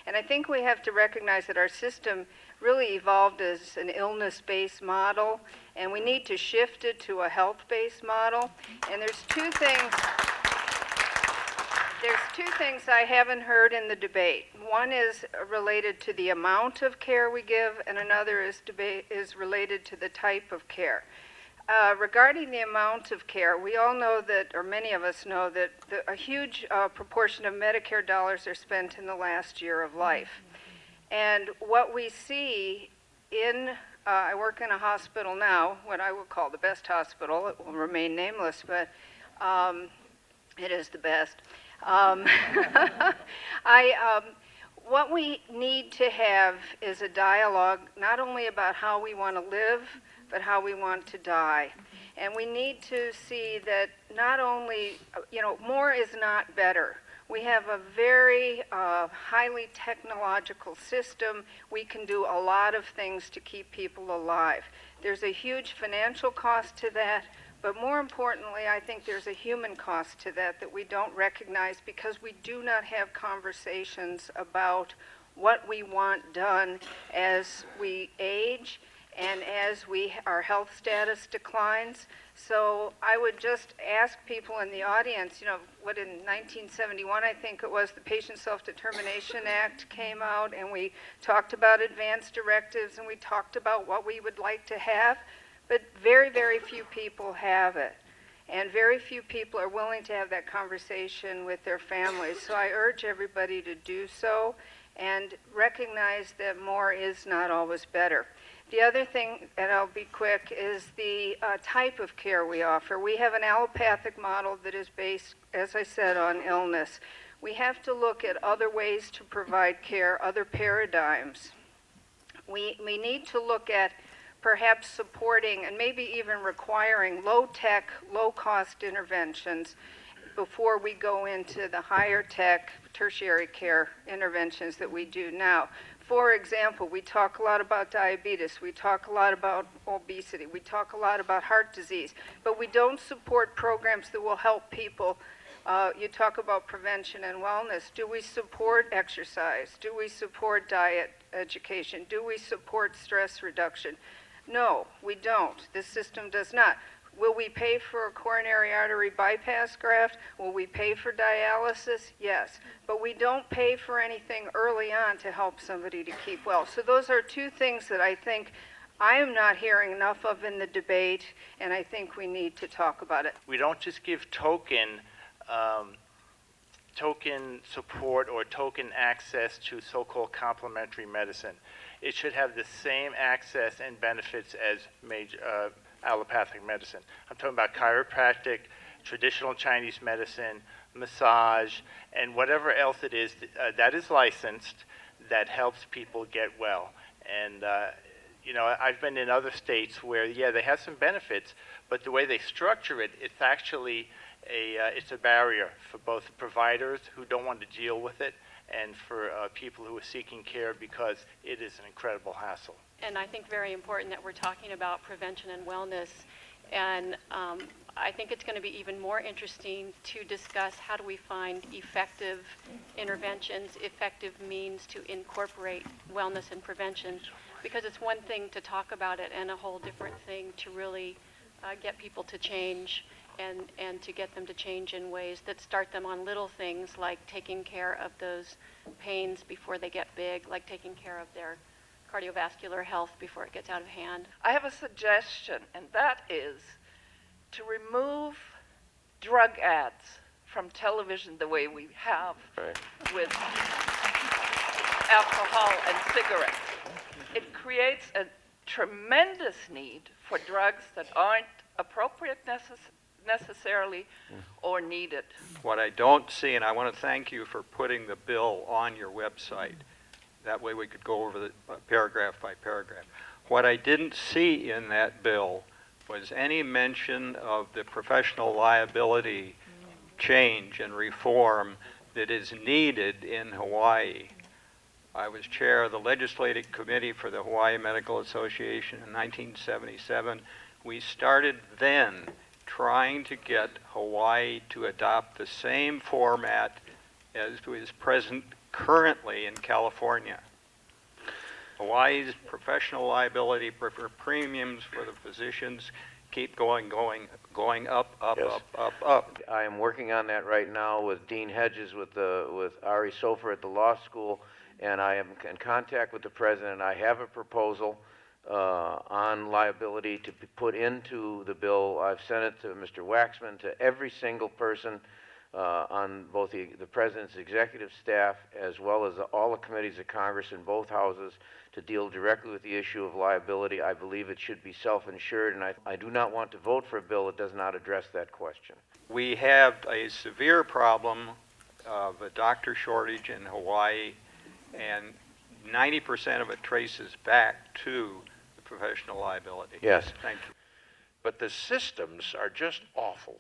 And I think we have to recognize that our system really evolved as an illness-based model, and we need to shift it to a health-based model. And there's two things I haven't heard in the debate. One is related to the amount of care we give, and another is related to the type of care. Regarding the amount of care, we all know that, or many of us know, that a huge proportion of Medicare dollars are spent in the last year of life. And what we see I work in a hospital now, what I would call the best hospital. It will remain nameless, but it is the best. What we need to have is a dialogue not only about how we want to live, but how we want to die. And we need to see that not only, more is not better. We have a very highly technological system. We can do a lot of things to keep people alive. There's a huge financial cost to that, but more importantly, I think there's a human cost to that we don't recognize because we do not have conversations about what we want done as we age and as our health status declines. So I would just ask people in the audience, what in 1971, I think it was, the Patient Self-Determination Act came out, and we talked about advance directives, and we talked about what we would like to have, but very, very few people have it. And very few people are willing to have that conversation with their families. So I urge everybody to do so and recognize that more is not always better. The other thing, and I'll be quick, is the type of care we offer. We have an allopathic model that is based, as I said, on illness. We have to look at other ways to provide care, other paradigms. We need to look at perhaps supporting and maybe even requiring low-tech, low-cost interventions before we go into the higher-tech tertiary care interventions that we do now. For example, we talk a lot about diabetes, we talk a lot about obesity, we talk a lot about heart disease, but we don't support programs that will help people. You talk about prevention and wellness. Do we support exercise? Do we support diet education? Do we support stress reduction? No, we don't. This system does not. Will we pay for a coronary artery bypass graft? Will we pay for dialysis? Yes. But we don't pay for anything early on to help somebody to keep well. So those are two things that I think I am not hearing enough of in the debate, and I think we need to talk about it. We don't just give token support or token access to so-called complementary medicine. It should have the same access and benefits as major allopathic medicine. I'm talking about chiropractic, traditional Chinese medicine, massage, and whatever else it is that is licensed that helps people get well. And I've been in other states where, they have some benefits, but the way they structure it, it's actually it's a barrier for both providers who don't want to deal with it and for people who are seeking care because it is an incredible hassle. And I think very important that we're talking about prevention and wellness. And I think it's going to be even more interesting to discuss how do we find effective interventions, effective means to incorporate wellness and prevention. Because it's one thing to talk about it and a whole different thing to really get people to change and to get them to change in ways that start them on little things like taking care of those pains before they get big, like taking care of their cardiovascular health before it gets out of hand. I have a suggestion, and that is to remove drug ads from television the way we have with alcohol and cigarettes. It creates a tremendous need for drugs that aren't appropriate necessarily or needed. What I don't see, and I want to thank you for putting the bill on your website. That way we could go over the paragraph by paragraph. What I didn't see in that bill was any mention of the professional liability change and reform that is needed in Hawaii. I was chair of the legislative committee for the Hawaii Medical Association in 1977. We started then trying to get Hawaii to adopt the same format as is present currently in California. Hawaii's professional liability premiums for the physicians keep going up, Yes. up. I am working on that right now with Dean Hedges, with Ari Sofer at the law school, and I am in contact with the president. I have a proposal on liability to be put into the bill. I've sent it to Mr. Waxman, to every single person on both the president's executive staff as well as all the committees of Congress in both houses to deal directly with the issue of liability. I believe it should be self-insured, and I do not want to vote for a bill that does not address that question. We have a severe problem of a doctor shortage in Hawaii, and 90% of it traces back to the professional liability. Yes. Thank you. But the systems are just awful.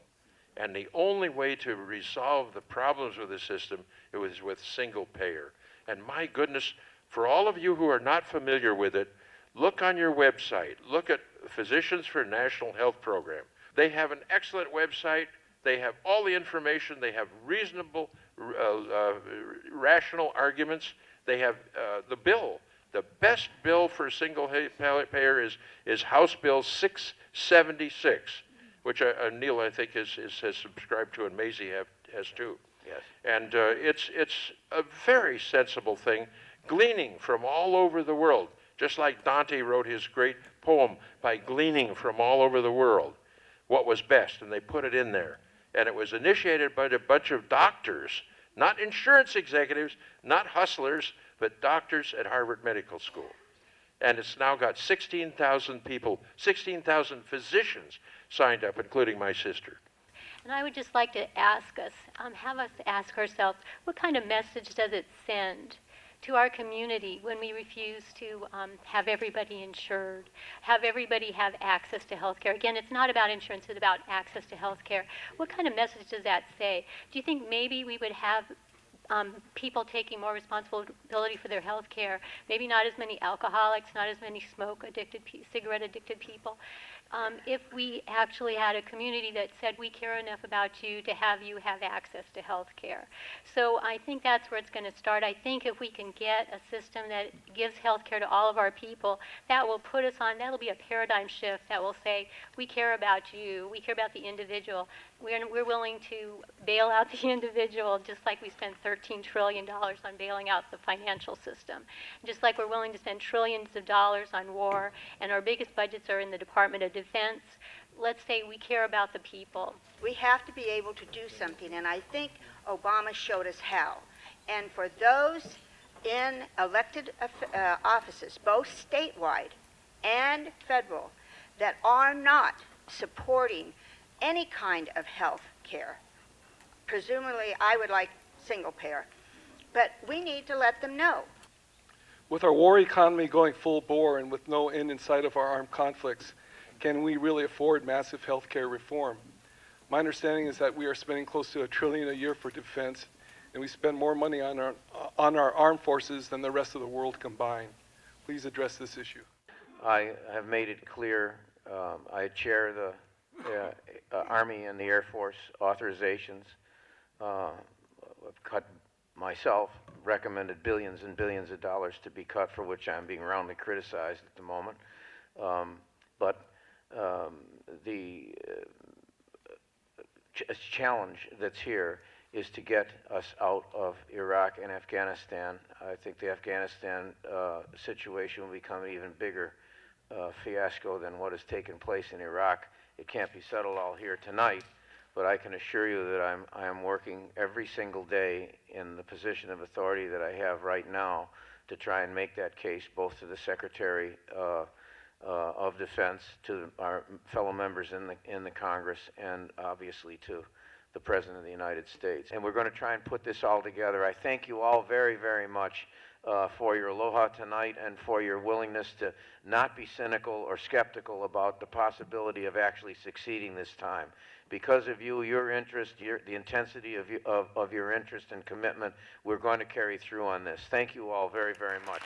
And the only way to resolve the problems with the system is with single payer. And my goodness, for all of you who are not familiar with it, look on your website. Look at Physicians for National Health Program. They have an excellent website. They have all the information. They have reasonable, rational arguments. They have the bill. The best bill for single payer is House Bill 676, which Neil, I think, has subscribed to, and Maisie has too. Yes. And it's a very sensible thing, gleaning from all over the world, just like Dante wrote his great poem by gleaning from all over the world what was best, and they put it in there. And it was initiated by a bunch of doctors, not insurance executives, not hustlers, but doctors at Harvard Medical School. And it's now got 16,000 people, 16,000 physicians signed up, including my sister. And I would just like to ask us, have us ask ourselves, what kind of message does it send to our community when we refuse to have everybody insured, have everybody have access to health care? Again, it's not about insurance, it's about access to health care. What kind of message does that say? Do you think maybe we would have people taking more responsibility for their health care, maybe not as many alcoholics, not as many cigarette-addicted people, if we actually had a community that said we care enough about you to have you have access to health care. So I think that's where it's going to start. I think if we can get a system that gives health care to all of our people, that will put us on, that'll be a paradigm shift that will say, we care about you, we care about the individual. We're willing to bail out the individual just like we spent $13 trillion on bailing out the financial system. Just like we're willing to spend trillions of dollars on war, and our biggest budgets are in the Department of Defense. Let's say we care about the people. We have to be able to do something, and I think Obama showed us how. And for those in elected offices, both statewide and federal, that are not supporting any kind of health care, presumably I would like single payer, but we need to let them know. With our war economy going full bore and with no end in sight of our armed conflicts, can we really afford massive health care reform? My understanding is that we are spending close to $1 trillion a year for defense, and we spend more money on our armed forces than the rest of the world combined. Please address this issue. I have made it clear. I chair the Army and the Air Force authorizations. I've cut myself, recommended billions and billions of dollars to be cut, for which I'm being roundly criticized at the moment. But the challenge that's here is to get us out of Iraq and Afghanistan. I think the Afghanistan situation will become an even bigger fiasco than what has taken place in Iraq. It can't be settled all here tonight, but I can assure you that I am working every single day in the position of authority that I have right now to try and make that case both to the Secretary of Defense, to our fellow members in the Congress, and obviously to the President of the United States. And we're going to try and put this all together. I thank you all very, very much for your aloha tonight and for your willingness to not be cynical or skeptical about the possibility of actually succeeding this time. Because of you, your interest, the intensity of your interest and commitment, we're going to carry through on this. Thank you all very, very much.